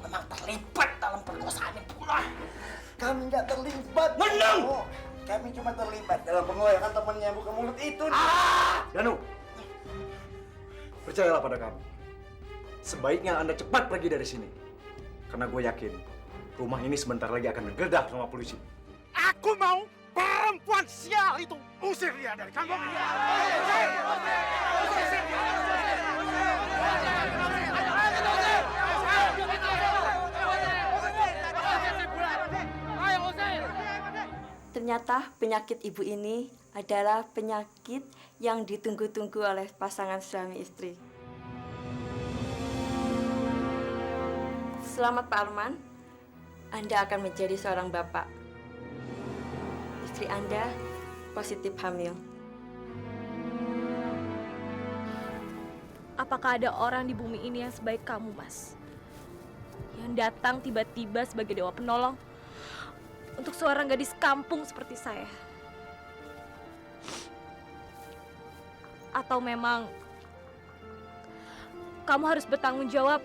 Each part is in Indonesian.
memang terlibat dalam perkosaan Bulan. Kami nggak terlibat. Menang! Oh, kami cuma terlibat dalam pengeroyokan temannya buka mulut itu. Danu, percayalah pada kami. Sebaiknya Anda cepat pergi dari sini. Karena gue yakin rumah ini sebentar lagi akan digeledah sama polisi. Aku mau perempuan sial itu usir dia dari kampung ini. Ternyata penyakit ibu ini adalah penyakit yang ditunggu-tunggu oleh pasangan suami istri. Selamat Pak Arman, Anda akan menjadi seorang bapak. Istri Anda positif hamil. Apakah ada orang di bumi ini yang sebaik kamu, Mas? Yang datang tiba-tiba sebagai dewa penolong untuk seorang gadis kampung seperti saya? Atau memang kamu harus bertanggung jawab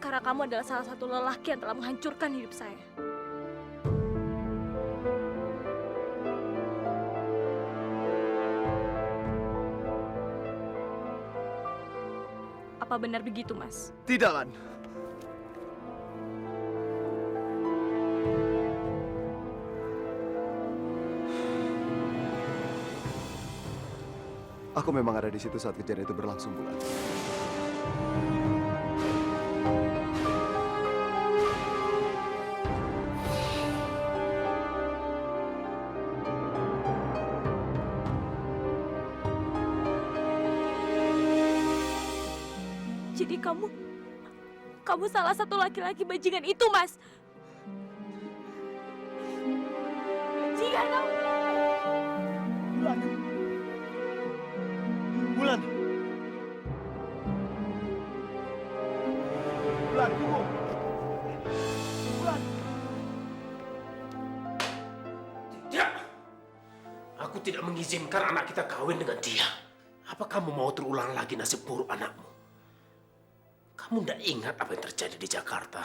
karena kamu adalah salah satu lelaki yang telah menghancurkan hidup saya? Apa benar begitu, Mas? Tidak, Lan. Aku memang ada di situ saat kejadian itu berlangsung, Bulan. Jadi kamu salah satu laki-laki bajingan itu, Mas. Bajingan kamu. Bulan. Bulan. Bulan, tunggu. Bulan. Tidak. Aku tidak mengizinkan anak kita kawin dengan dia. Apa kamu mau terulang lagi nasib buruk anakmu? Kamu tidak ingat apa yang terjadi di Jakarta?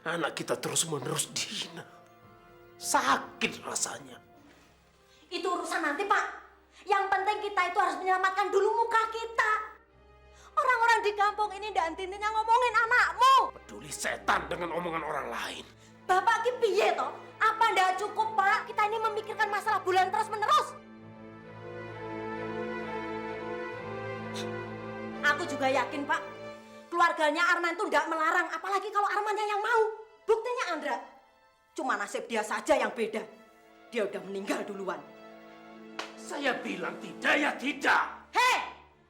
Anak kita terus-menerus dihina. Sakit rasanya. Itu urusan nanti, Pak. Yang penting kita itu harus menyelamatkan dulu muka kita. Orang-orang di kampung ini dan intinya ngomongin anakmu. Peduli setan dengan omongan orang lain. Bapak ki piye toh? Apa ndak cukup, Pak? Kita ini memikirkan masalah Bulan terus-menerus. Aku juga yakin, Pak. Keluarganya Arman itu ndak melarang, apalagi kalau Armannya yang mau. Buktinya Andra. Cuma nasib dia saja yang beda. Dia udah meninggal duluan. Saya bilang tidak ya tidak. Hei,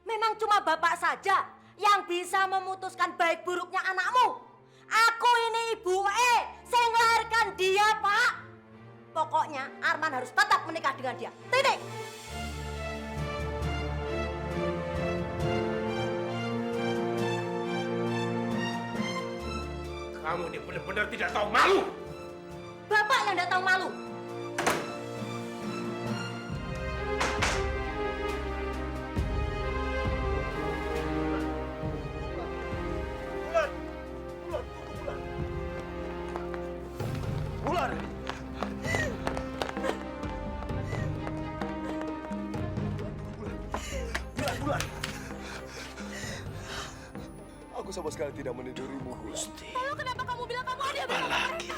memang cuma bapak saja yang bisa memutuskan baik buruknya anakmu. Aku ini ibu saya ngelahirkan dia, Pak. Pokoknya Arman harus tetap menikah dengan dia. Titik. Kamu ini benar-benar tidak tahu malu. Bapak yang tidak tahu malu. Bulan. Bulan. Aku sama sekali tidak menidurimu, Gusti. Lalu kenapa kamu bilang kamu ada Apa lagi?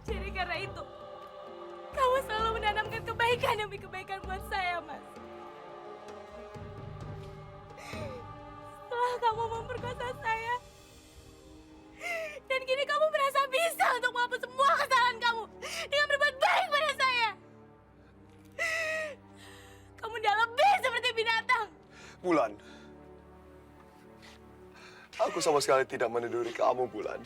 Jadi karena itu, kamu selalu menanamkan kebaikan demi kebaikan buat saya, Mas. Setelah kamu memperkosa saya, dan kini kamu merasa bisa untuk menghapus semua kesalahan kamu dengan berbuat baik pada saya. Kamu udah lebih seperti binatang. Bulan. Aku sama sekali tidak meniduri kamu, Bulan.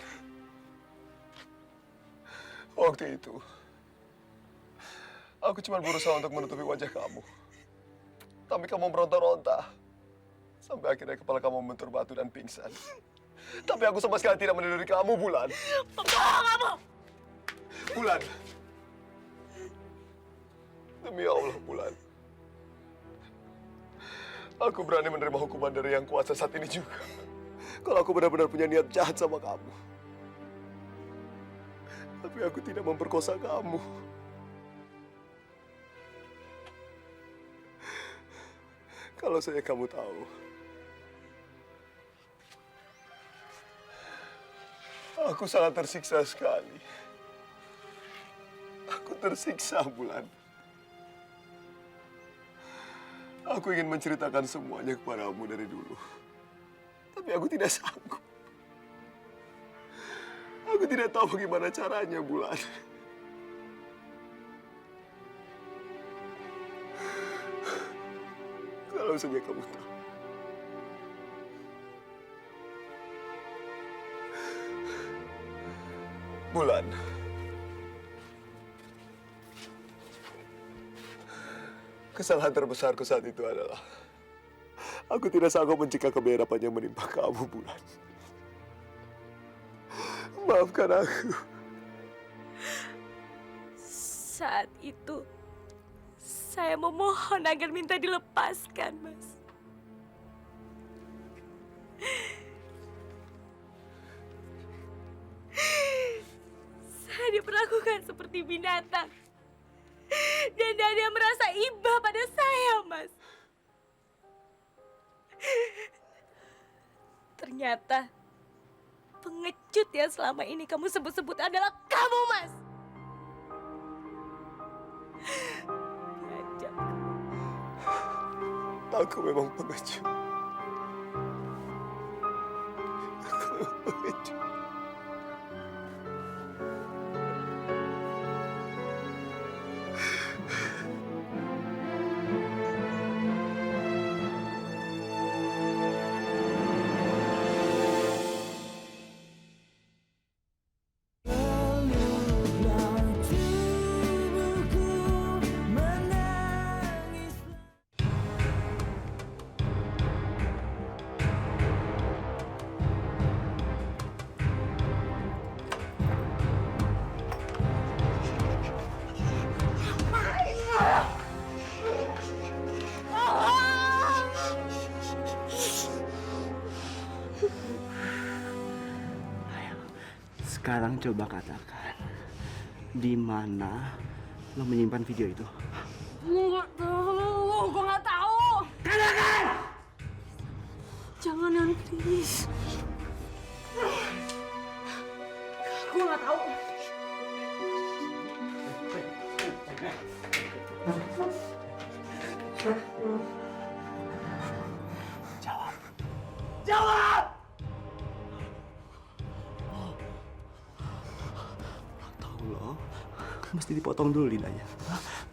Waktu itu, aku cuma berusaha untuk menutupi wajah kamu. Tapi kamu meronta-ronta. Sampai akhirnya kepala kamu membentur batu dan pingsan. Tapi aku sama sekali tidak meniduri kamu, Bulan. Pembohong kamu! Bulan. Demi Allah, Bulan. Aku berani menerima hukuman dari yang kuasa saat ini juga. Kalau aku benar-benar punya niat jahat sama kamu. Tapi aku tidak memperkosa kamu. Kalau saya kamu tahu, aku sangat tersiksa sekali. Aku tersiksa, Bulan. Aku ingin menceritakan semuanya kepadamu dari dulu. Tapi aku tidak sanggup. Aku tidak tahu bagaimana caranya, Bulan. Kalau saja kamu tahu. Bulan. Kesalahan terbesarku saat itu adalah aku tidak sanggup mencegah keberapan yang menimpa kamu, Bulan. Maafkan aku. Saat itu, saya memohon agar minta dilepaskan, Mas. Saya diperlakukan seperti binatang. Dan dia merasa iba pada saya, Mas. Ternyata pengecut yang selama ini kamu sebut-sebut adalah kamu, Mas. Biadab. Aku memang pengecut. Aku memang pengecut. Sekarang coba katakan, di mana lo menyimpan video itu? Gue nggak tahu. Katakan! Jangan, Nan, please. Gue nggak tahu. Jawab. Jawab! Tahu lo, mesti dipotong dulu lidahnya.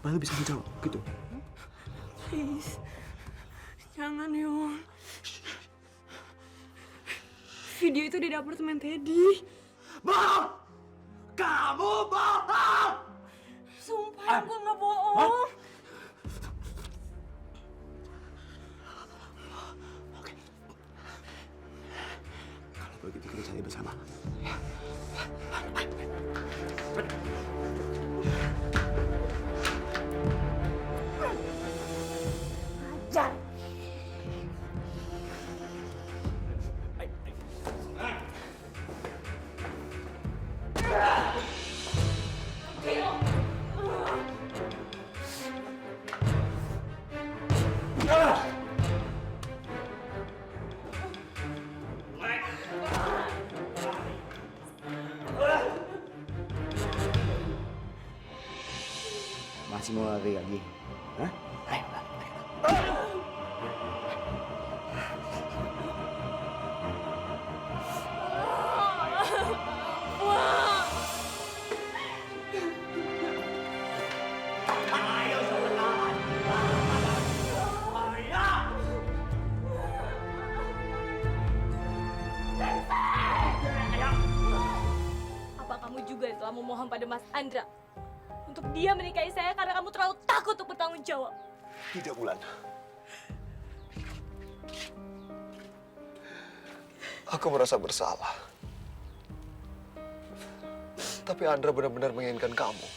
Baru bisa menjawab, gitu. Please. Jangan, Yon. Video itu di apartemen Teddy. Bohong! Kamu bohong! Sumpah, gue nggak bohong. Oke. Kalau begitu kita cari bersama. Ajar. Masih mau lari lagi? Hah? Ayo, ayo. Apa kamu juga yang telah memohon pada Mas Andra untuk dia menikahi saya karena kamu terlalu takut untuk bertanggung jawab? Tidak, Bulan. Aku merasa bersalah. Tapi Andra benar-benar menginginkan kamu.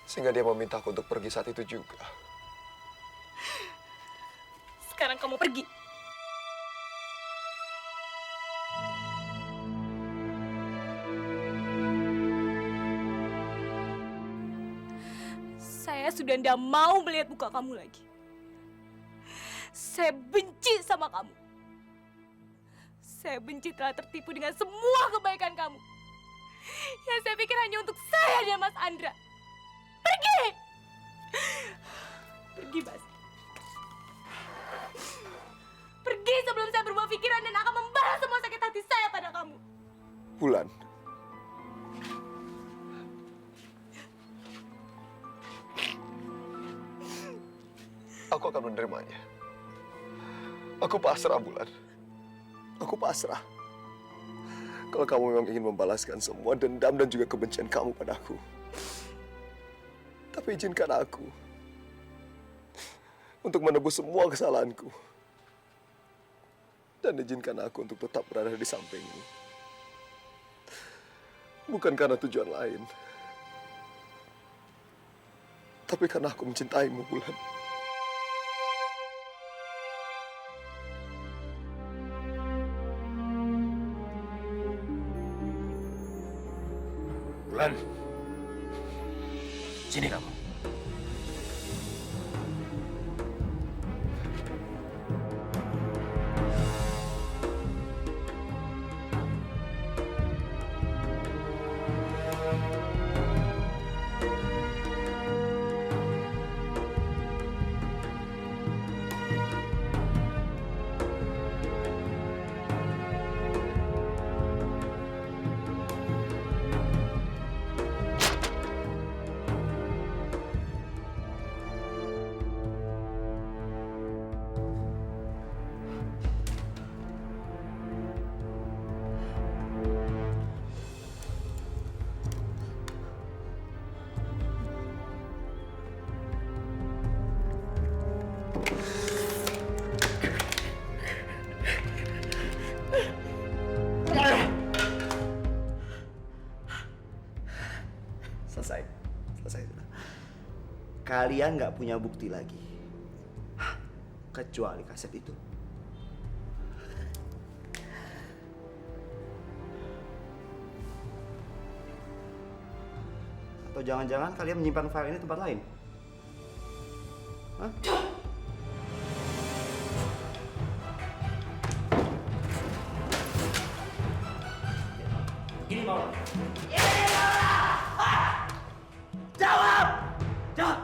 Sehingga dia meminta aku untuk pergi saat itu juga. Sekarang kamu pergi. Saya sudah tidak mau melihat muka kamu lagi. Saya benci sama kamu. Saya benci telah tertipu dengan semua kebaikan kamu. Yang saya pikir hanya untuk saya dan Mas Andra. Pergi! Pergi, Mas. Pergi sebelum saya berubah pikiran dan akan membalas semua sakit hati saya pada kamu. Bulan. Aku akan menerimanya. Aku pasrah, Bulan. Aku pasrah. Kalau kamu memang ingin membalaskan semua dendam dan juga kebencian kamu padaku. Tapi izinkan aku untuk menebus semua kesalahanku. Dan izinkan aku untuk tetap berada di sampingmu. Bukan karena tujuan lain. Tapi karena aku mencintaimu, Bulan. Bulan, sini kamu. Selesai. Selesai sudah. Kalian nggak punya bukti lagi. Kecuali kaset itu. Atau jangan-jangan kalian menyimpan file ini di tempat lain? Hah? Gini mau? Jawab! Jawab!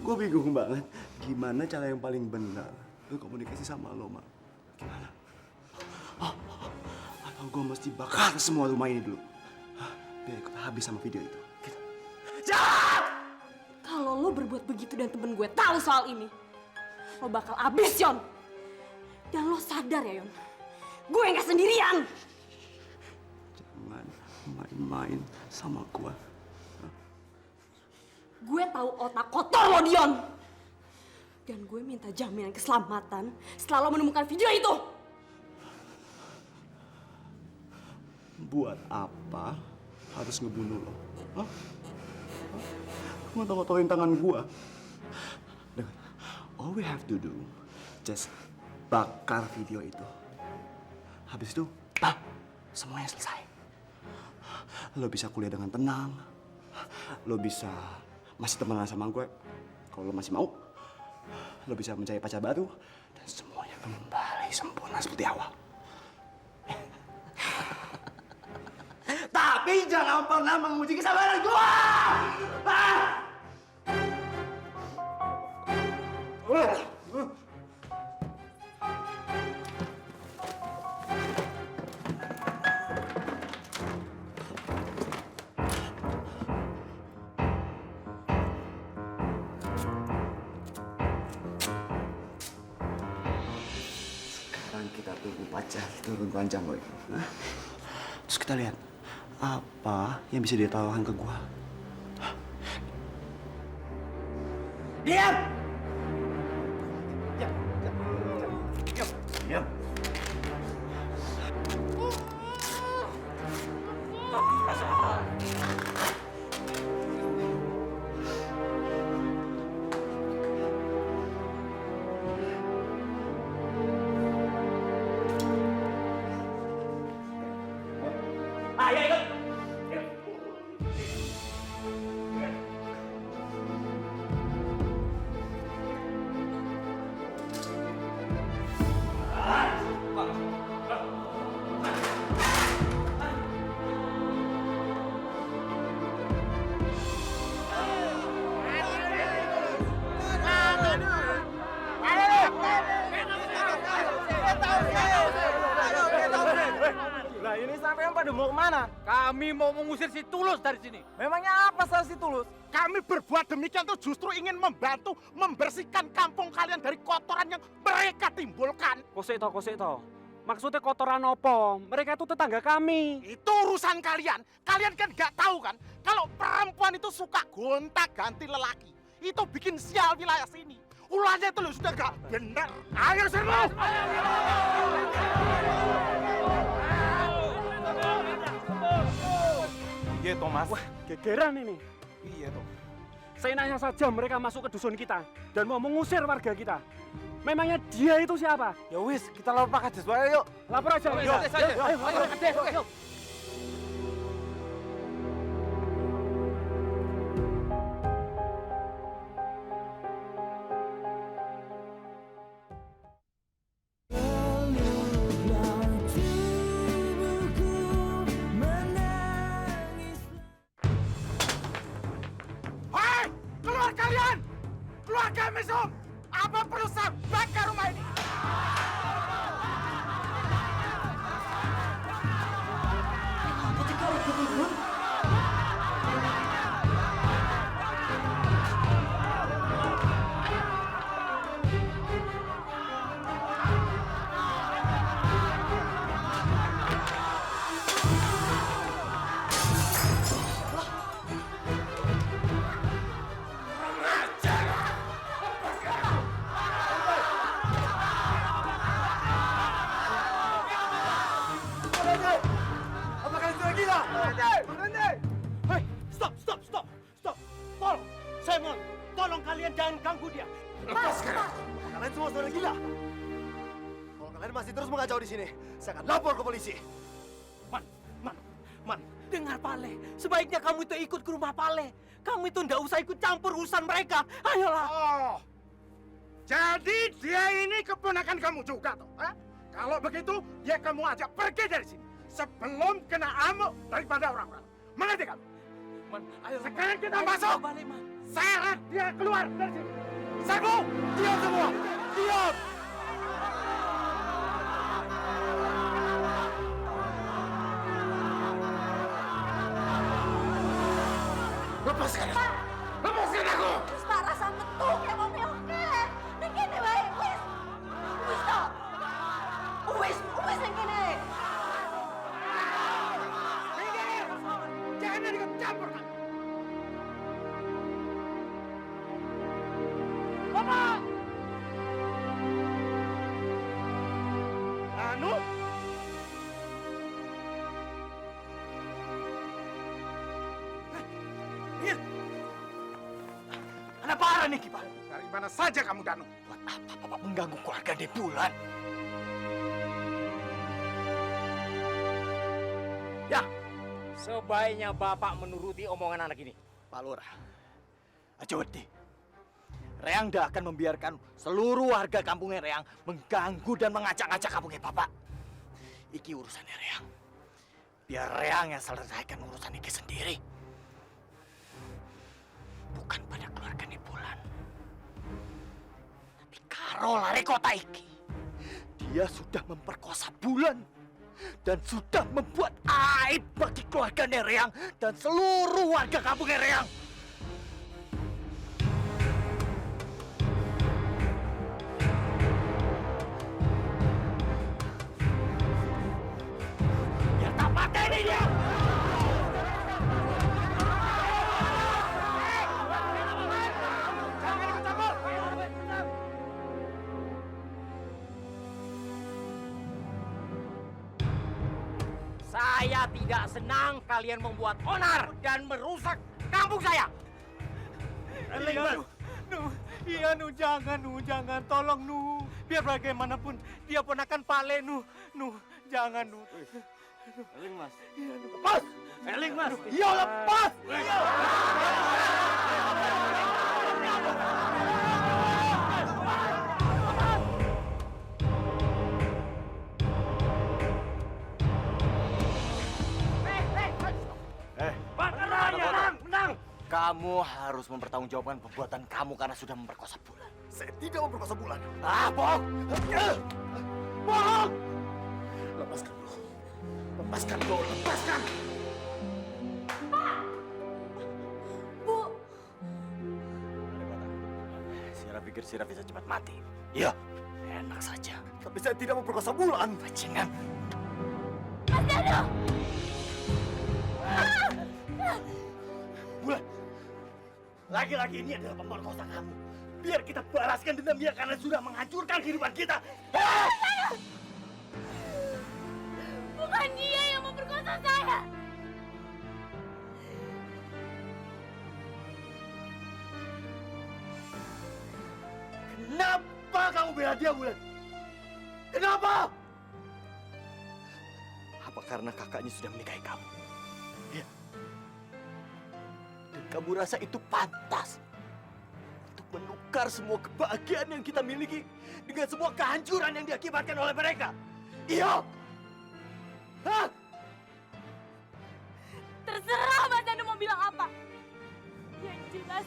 Gue bingung banget. Gimana cara yang paling benar lu komunikasi sama lo, Mak? Gimana? Atau gue mesti bakar semua rumah ini dulu? Biar ikut habis sama video itu. Gitu. Jawab! Kalau lo berbuat begitu dan temen gue tahu soal ini, lo bakal habis, Yon. Dan lo sadar ya, Yon, gue nggak sendirian. Jangan main-main sama gue. Gue tahu otak kotor lo, Dion. Dan gue minta jaminan keselamatan setelah lo menemukan video itu. Buat apa harus ngebunuh lo? Hah? Ngotot-ngototin tangan gue. Dengar, all we have to do, just bakar video itu. Habis itu, semuanya selesai. Lo bisa kuliah dengan tenang. Lo bisa masih temenan sama gue. Kalau lo masih mau, lo bisa mencari pacar baru. Dan semuanya kembali sempurna seperti awal. Tapi jangan pernah menguji kesabaran gue! Sekarang kita tunggu pacar turun panjang lagi. Terus kita lihat apa yang bisa dia tawarkan ke gua. Diam! Diam! Ayo ikut. Lah ini sampean pada mau kemana? Kami mau mengusir si Tulus dari sini. Memangnya apa salah si Tulus? Kami berbuat demikian tuh justru ingin membantu membersihkan kampung kalian dari kotoran yang mereka timbulkan. Kosek to. Maksudnya kotoran apa? Mereka itu tetangga kami. Itu urusan kalian. Kalian kan nggak tahu kan kalau perempuan itu suka gonta-ganti lelaki. Itu bikin sial wilayah sini. Ulahnya itu loh sudah nggak benar. Ayo serbu! Iya Thomas. Wah, gegeran ini. Iya toh. Seenaknya saja mereka masuk ke dusun kita dan mau mengusir warga kita. Memangnya dia itu siapa? Ya wis, kita lapor Pak Kades wae yuk. Lapor aja. Ayo. Hei, keluar kalian! Keluarga Mesum! Apa perlu saya bakar rumah ini? Apa kalian sudah gila? Hei, stop! Tolong, saya mohon, tolong kalian jangan ganggu dia. Lepaskan aku. Kalian semua sudah gila. Kalau kalian masih terus mengacau di sini, saya akan lapor ke polisi. Man, dengar Pale. Sebaiknya kamu itu ikut ke rumah Pale. Kamu itu ndak usah ikut campur urusan mereka. Ayolah. Oh, jadi dia ini keponakan kamu juga toh? Kalau begitu, dia kamu ajak pergi dari sini sebelum kena amuk daripada orang-orang. Mengerti kamu? Man, ayo. Sekarang kita Ayo, masuk. balik, Man. Seret dia keluar dari sini. Serbu, diam semua. Diam. Lepaskan aku. Lepaskan aku. Wis Pak rasa metu ya mau oke. Ning kene wae wis. Wis to. Wis ning kene. Minggir. Jangan ikut campur kamu. Bapak! Anu, Ada parah nih, Kipa. dari mana saja kamu, Danu? Buat apa Bapak mengganggu keluarga di bulan? Ya, sebaiknya Bapak menuruti omongan anak ini. Pak Lurah, aja wedi. Reang tidak akan membiarkan seluruh warga kampungnya Reang mengganggu dan mengacak-acak kampungnya Bapak. Iki urusannya Reang. Biar Reang yang selesaikan urusan iki sendiri. Bukan pada keluarga Bulan. Tapi karo lari kota iki. Dia sudah memperkosa Bulan. Dan sudah membuat aib bagi keluarga Reang dan seluruh warga kampung Reang. Biar tak pateni dia. Saya Saya tidak senang kalian membuat onar dan merusak kampung saya. Iya, Nu, jangan, tolong, Nu. Biar bagaimanapun dia ponakan Pak Le, Nu, jangan, Nu. Eling, Mas. Lepas! Eling, Mas. Iya, lepas! Iya. Menang! Kamu harus mempertanggungjawabkan perbuatan kamu karena sudah memperkosa Bulan. Saya tidak memperkosa Bulan. Bohong! Bohong! Lepaskan dulu. Lepaskan dulu, lepaskan. Bu, Sira pikir Sira bisa cepat mati. Iya, enak saja. Tapi saya tidak memperkosa Bulan. Bajingan. Mas Danu! Bulan, laki-laki ini adalah pemerkosa kamu. Biar kita balaskan dendam dia karena sudah menghancurkan kehidupan kita. Bukan dia yang memperkosa saya. Kenapa kamu bela dia, Bulan? Kenapa? Apa karena kakaknya sudah menikahi kamu? Ya. Dan kamu rasa itu pantas untuk menukar semua kebahagiaan yang kita miliki dengan semua kehancuran yang diakibatkan oleh mereka? Iya. Hah? Terserah Mas Danu mau bilang apa. Yang jelas,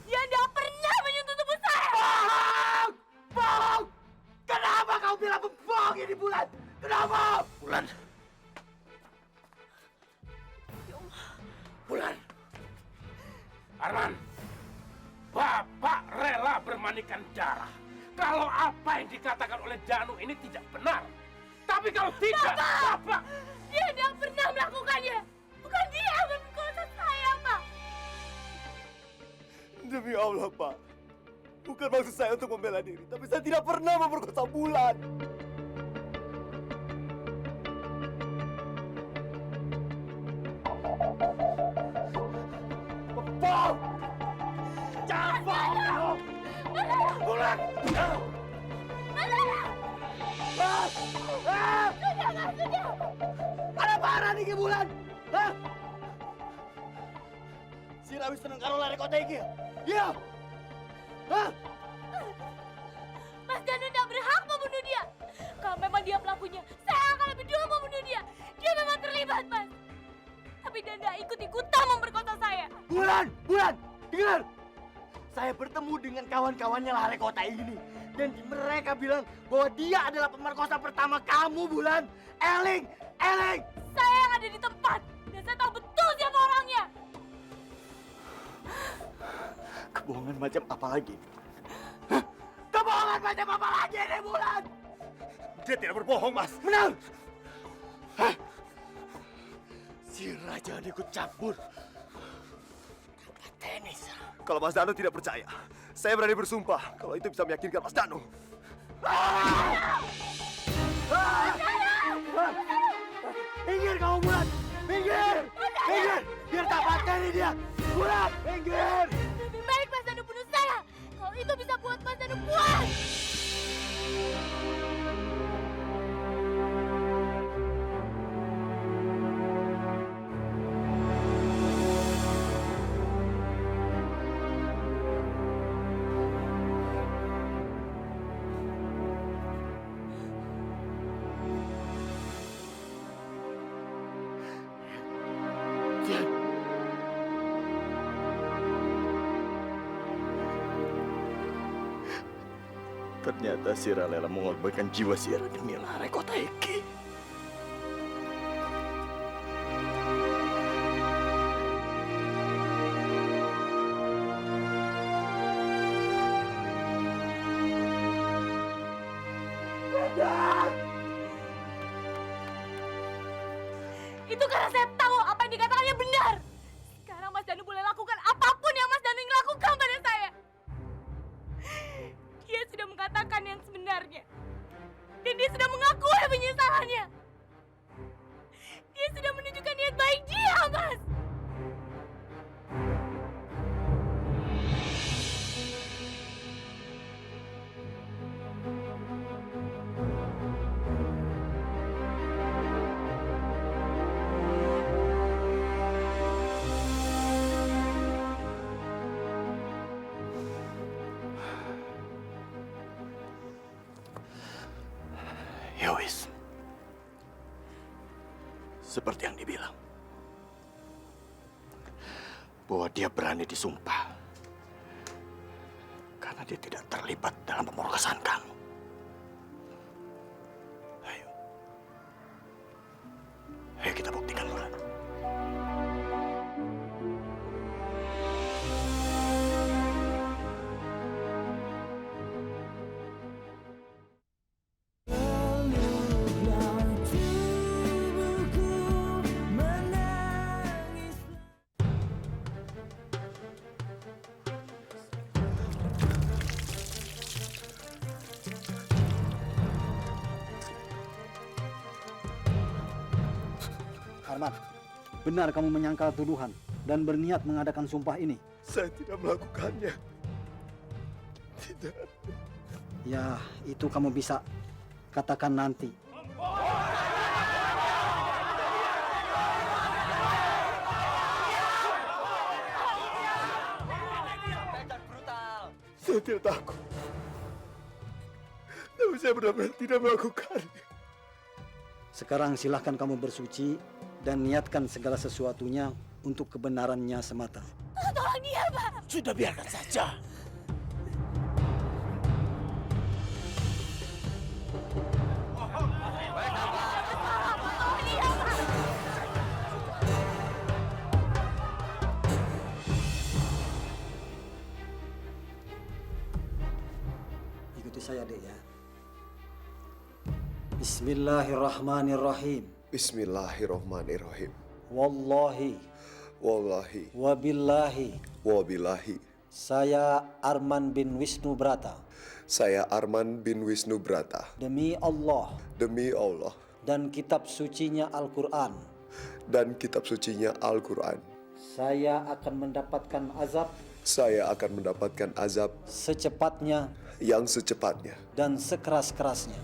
dia tidak pernah menyentuh tubuh saya. Bohong! Bohong! Kenapa kau bilang pembohong ini, Bulan? Kenapa? Bulan. Bulan. Arman. Bapak rela bermanikan darah. Kalau apa yang dikatakan oleh Danu ini tidak benar. Tapi kalau tidak, Bapak... Dia tidak pernah melakukannya. Bukan dia yang memperkosa saya, Pak. Demi Allah, Pak. Bukan maksud saya untuk membela diri, tapi saya tidak pernah memperkosa Bulan. Bohong! Jangan bohong kamu! Bulan! Ada parah nih ke Bulan! Hah? Si Rawi seneng karo lari kota iki. Iya. Hah? Mas Danu tidak berhak membunuh dia. Kalau memang dia pelakunya, saya akan lebih dulu membunuh dia. Dia memang terlibat, Mas. Tapi dia tidak ikut-ikutan memperkosa saya. Bulan, dengar. Saya bertemu dengan kawan-kawannya lari kota ini. Dan mereka bilang bahwa dia adalah pemerkosa pertama kamu, Bulan. Eling. Saya yang ada di tempat. Dan saya tahu betul siapa orangnya. Kebohongan macam apa lagi? Hah? Kebohongan macam apa lagi ini, Bulan? Dia tidak berbohong, Mas. Menang! Hah? Si Raja ikut campur. Tempat tenis. Kalau Mas Danu tidak percaya, saya berani bersumpah kalau itu bisa meyakinkan Mas Danu. Minggir kamu, Bulan! Minggir! Biar tak pateni dia! Bulan! Minggir! Lebih baik Mas Danu bunuh saya. Kalau itu bisa buat Mas Danu puas. Ternyata Sira rela mengorbankan jiwa Sira demi lare kota iki. Itu karena saya tahu apa yang dikatakannya benar. Sekarang Mas Danu boleh lakukan apapun yang Mas Danu ingin lakukan pada saya. Dia sudah mengatakan yang sebenarnya. Dan dia sudah mengakui penyesalannya. Dia sudah menunjukkan Seperti yang dibilang. Bahwa dia berani disumpah. Karena dia tidak terlibat dalam pemerkosaan kamu. Ayo. Ayo kita buktikan, Lora. Arman, benar kamu menyangkal tuduhan dan berniat mengadakan sumpah ini? Saya tidak melakukannya. Tidak. Ya, itu kamu bisa katakan nanti. Saya tidak takut. Tapi saya benar-benar tidak melakukannya. Sekarang silahkan kamu bersuci dan niatkan segala sesuatunya untuk kebenarannya semata. Tolong dia, Pak. Sudah biarkan saja. Ikuti saya, Dek, ya. Bismillahirrahmanirrahim. Bismillahirrahmanirrahim. Wallahi. Wallahi. Wabillahi. Wabillahi. Saya Arman bin Wisnu Brata. Saya Arman bin Wisnu Brata. Demi Allah. Demi Allah. Dan kitab sucinya Al-Quran. Dan kitab sucinya Al-Quran. Saya akan mendapatkan azab. Saya akan mendapatkan azab. Secepatnya. Yang secepatnya. Dan sekeras-kerasnya.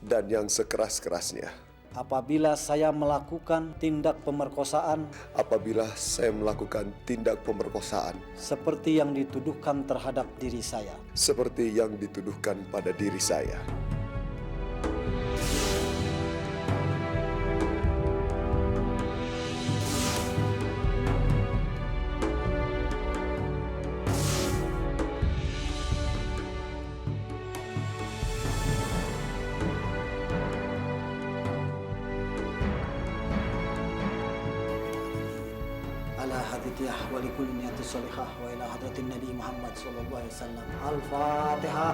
Dan yang sekeras-kerasnya. Apabila saya melakukan tindak pemerkosaan. Apabila saya melakukan tindak pemerkosaan. Seperti yang dituduhkan terhadap diri saya. Seperti yang dituduhkan pada diri saya. ولكل نية صالحة وإلى حضرة النبي محمد صلى الله عليه وسلم. الفاتحة.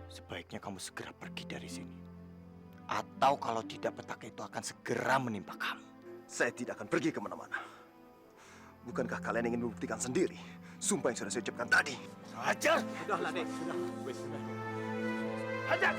Sebaiknya kamu segera pergi dari sini. Atau kalau tidak, petaka itu akan segera menimpa kamu. Saya tidak akan pergi kemana-mana. Bukankah kalian ingin membuktikan sendiri sumpah yang sudah saya ucapkan tadi? Hajar! Sudahlah, Dek. Sudah. Hajar!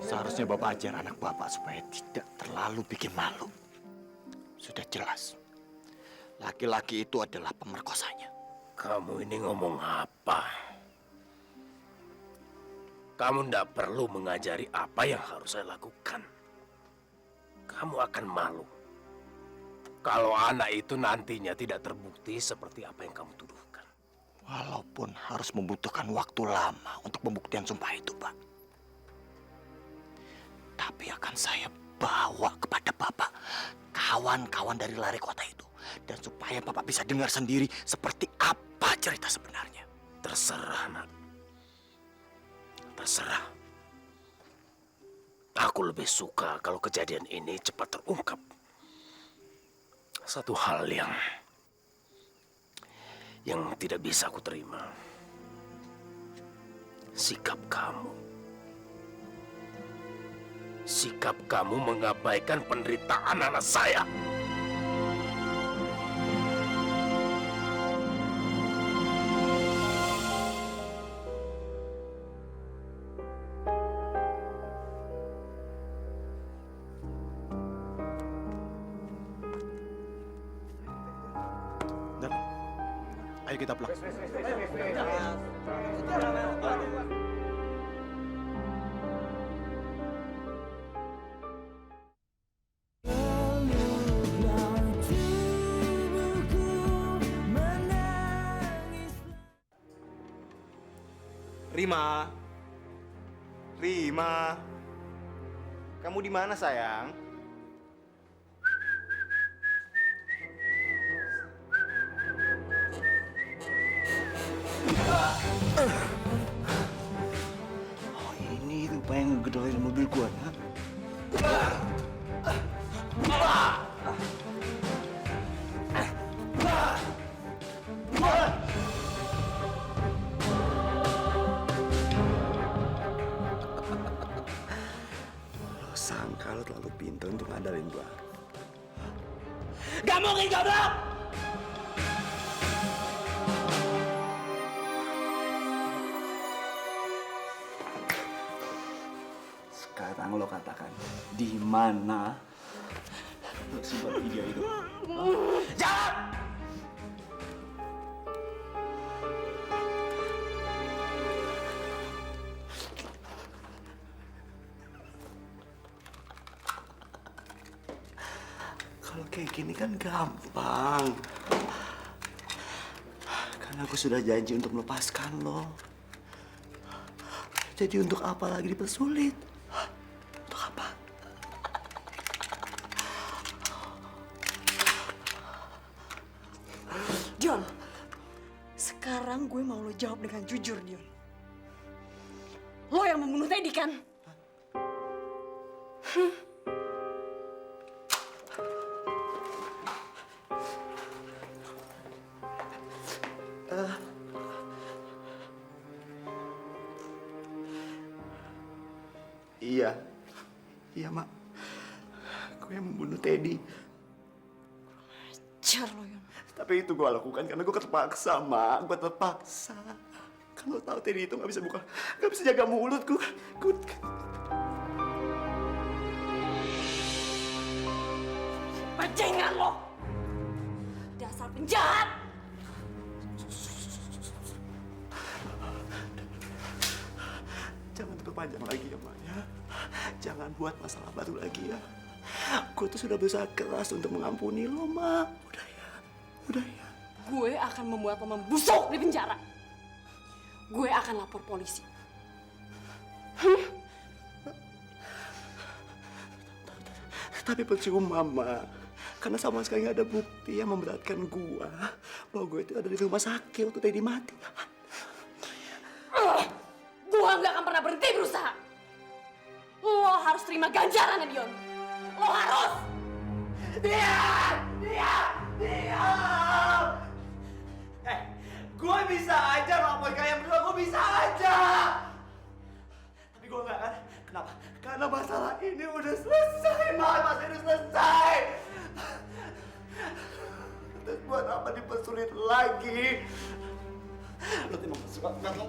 Seharusnya Bapak ajar anak Bapak supaya tidak terlalu bikin malu. Sudah jelas, laki-laki itu adalah pemerkosanya. Kamu ini ngomong apa? Kamu tidak perlu mengajari apa yang harus saya lakukan. Kamu akan malu kalau anak itu nantinya tidak terbukti seperti apa yang kamu tuduhkan. Walaupun harus membutuhkan waktu lama untuk pembuktian sumpah itu, Pak. Tapi akan saya bawa kepada Bapak kawan-kawan dari lari kota itu. Dan supaya Bapak bisa dengar sendiri seperti apa cerita sebenarnya. Terserah, nak. Terserah. Aku lebih suka kalau kejadian ini cepat terungkap. Satu hal yang tidak bisa aku terima. Sikap kamu. Sikap kamu mengabaikan penderitaan anak saya. Ayo kita pulang. Rima. Rima. Kamu di mana, sayang? Oh, ini rupanya yang ngegedolin mobil gua, ya? Lo sangka lo terlalu pintar untuk ngadalin gua. Gak mungkin goblok! Sekarang lo katakan, di mana lo simpan video itu? Jangan! Kalau kayak gini kan gampang. Karena aku sudah janji untuk melepaskan lo. Jadi untuk apa lagi dipersulit? Untuk apa? Dion, sekarang gue mau lo jawab dengan jujur, Dion. Lo yang membunuh Teddy, kan? Iya. Iya, Mak. Gue yang membunuh Teddy. Jar lo, Yon. Tapi itu gue lakukan karena gue terpaksa, Mak. Gue terpaksa. Kan lo tahu Teddy itu nggak bisa jaga mulut. Gue Bajingan lo! Dasar penjahat! Jangan diperpanjang lagi ya, Mak, ya. Jangan buat masalah baru lagi ya. Gue tuh sudah berusaha keras untuk mengampuni lo, Mak. Udah ya. Udah ya. Gue akan membuat lo membusuk di penjara. Gue akan lapor polisi. Tapi percuma, Mak. Karena sama sekali nggak ada bukti yang memberatkan gue bahwa gue itu ada di rumah sakit waktu Teddy mati. Gue nggak akan pernah berhenti berusaha. Lo harus terima ganjaran, Dion. Lo harus. Diam! Gue bisa aja lapor kalian berdua, gue bisa aja. Tapi gue nggak kan? Kenapa? Karena masalah ini udah selesai, Mak. Masalah ini selesai. Terus buat apa dipersulit lagi? Lo memang suka kamu.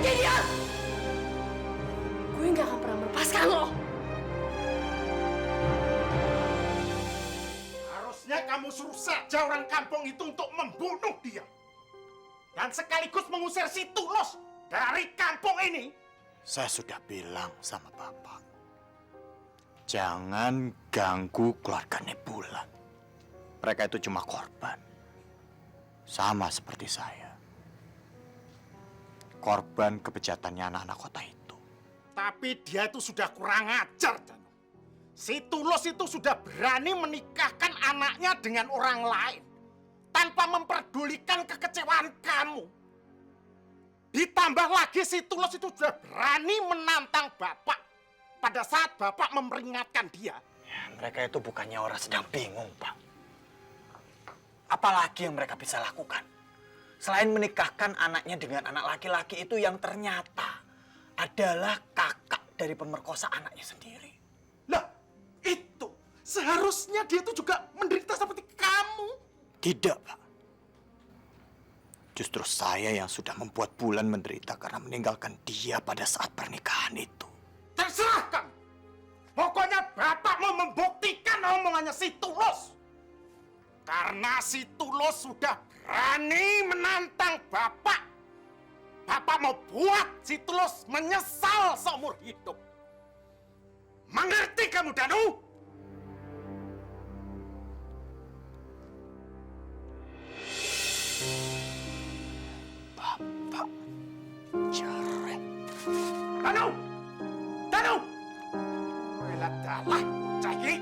Pergi, Dion! Gue nggak akan pernah melepaskan lo. Harusnya kamu suruh saja orang kampung itu untuk membunuh dia. Dan sekaligus mengusir si Tulos dari kampung ini. Saya sudah bilang sama Bapak, jangan ganggu keluarganya Bulan. Mereka itu cuma korban. Sama seperti saya. Korban kebejatannya anak-anak kota itu. Tapi dia itu sudah kurang ajar, Danu. Si Tulos itu sudah berani menikahkan anaknya dengan orang lain. Tanpa memperdulikan kekecewaan kamu. Ditambah lagi si Tulos itu sudah berani menantang Bapak. Pada saat Bapak memperingatkan dia. Ya, mereka itu bukannya orang sedang bingung, Pak. Apalagi yang mereka bisa lakukan? Selain menikahkan anaknya dengan anak laki-laki itu yang ternyata adalah kakak dari pemerkosa anaknya sendiri. Lah, itu seharusnya dia itu juga menderita seperti kamu. Tidak, Pak. Justru saya yang sudah membuat Bulan menderita karena meninggalkan dia pada saat pernikahan itu. Terserah kamu. Pokoknya Bapak mau membuktikan omongannya si Tulos. Karena si Tulos sudah berani menantang Bapak. Bapak mau buat si Tulos menyesal seumur hidup. Mengerti kamu, Danu? Bapak cerek. Danu! Danu! Welah dalah, cagi.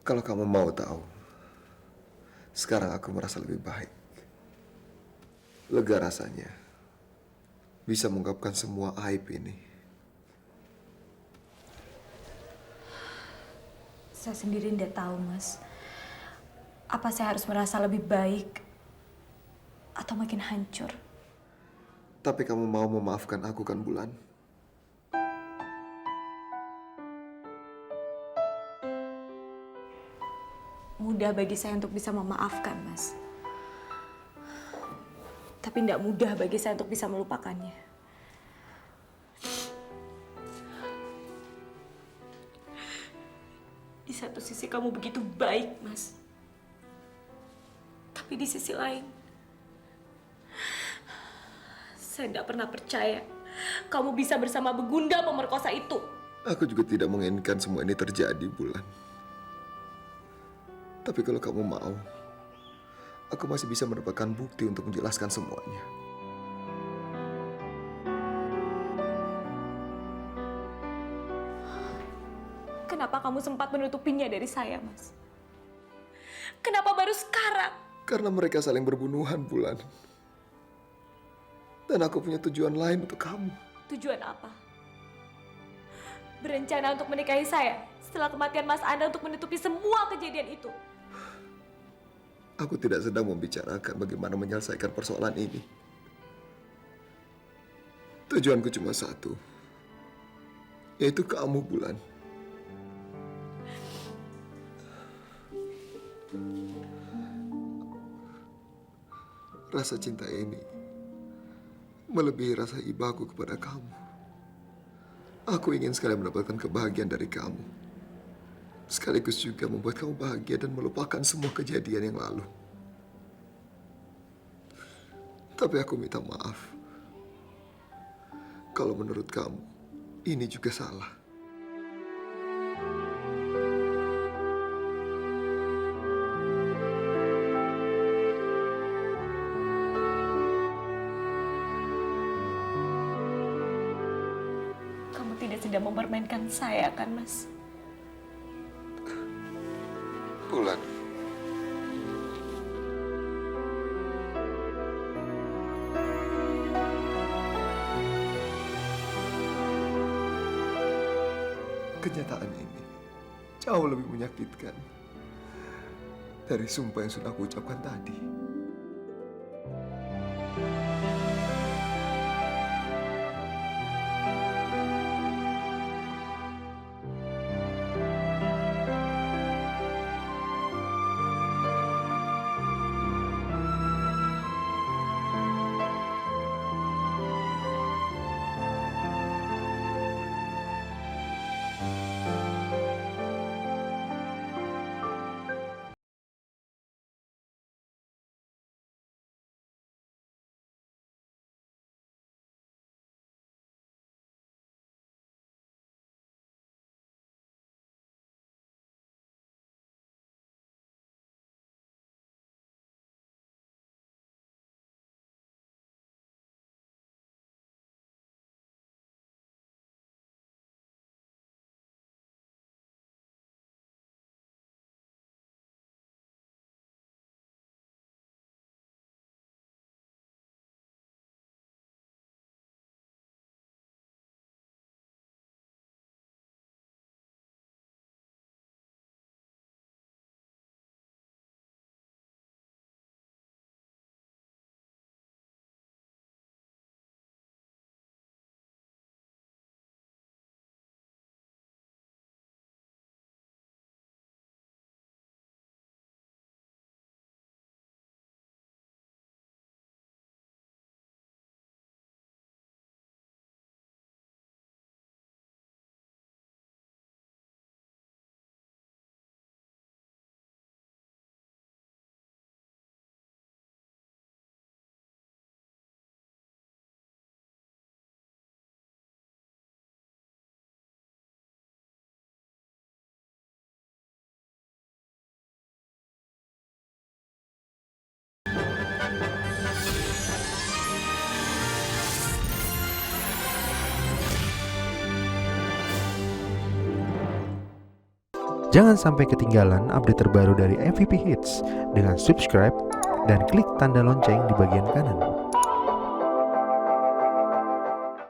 Kalau kamu mau tahu, sekarang aku merasa lebih baik. Lega rasanya bisa mengungkapkan semua aib ini. Saya sendiri tidak tahu, Mas. Apa saya harus merasa lebih baik atau makin hancur? Tapi kamu mau memaafkan aku kan, Bulan? Mudah bagi saya untuk bisa memaafkan, Mas. Tapi tidak mudah bagi saya untuk bisa melupakannya. Di satu sisi kamu begitu baik, Mas. Tapi di sisi lain, saya tidak pernah percaya kamu bisa bersama begundal pemerkosa itu. Aku juga tidak menginginkan semua ini terjadi, Bulan. Tapi kalau kamu mau, aku masih bisa mendapatkan bukti untuk menjelaskan semuanya. Kenapa kamu sempat menutupinya dari saya, Mas? Kenapa baru sekarang? Karena mereka saling berbunuhan, Bulan. Dan aku punya tujuan lain untuk kamu. Tujuan apa? Berencana untuk menikahi saya setelah kematian Mas Anda untuk menutupi semua kejadian itu. Aku tidak sedang membicarakan bagaimana menyelesaikan persoalan ini. Tujuanku cuma satu, yaitu kamu, Bulan. Rasa cinta ini melebihi rasa ibaku kepada kamu. Aku ingin sekali mendapatkan kebahagiaan dari kamu. Sekaligus juga membuat kamu bahagia dan melupakan semua kejadian yang lalu. Tapi aku minta maaf. Kalau menurut kamu, ini juga salah. Kamu tidak sedang mempermainkan saya, kan, Mas? Bulan. Kenyataan ini jauh lebih menyakitkan dari sumpah yang sudah aku ucapkan tadi. Jangan sampai ketinggalan update terbaru dari MVP Hits dengan subscribe dan klik tanda lonceng di bagian kanan.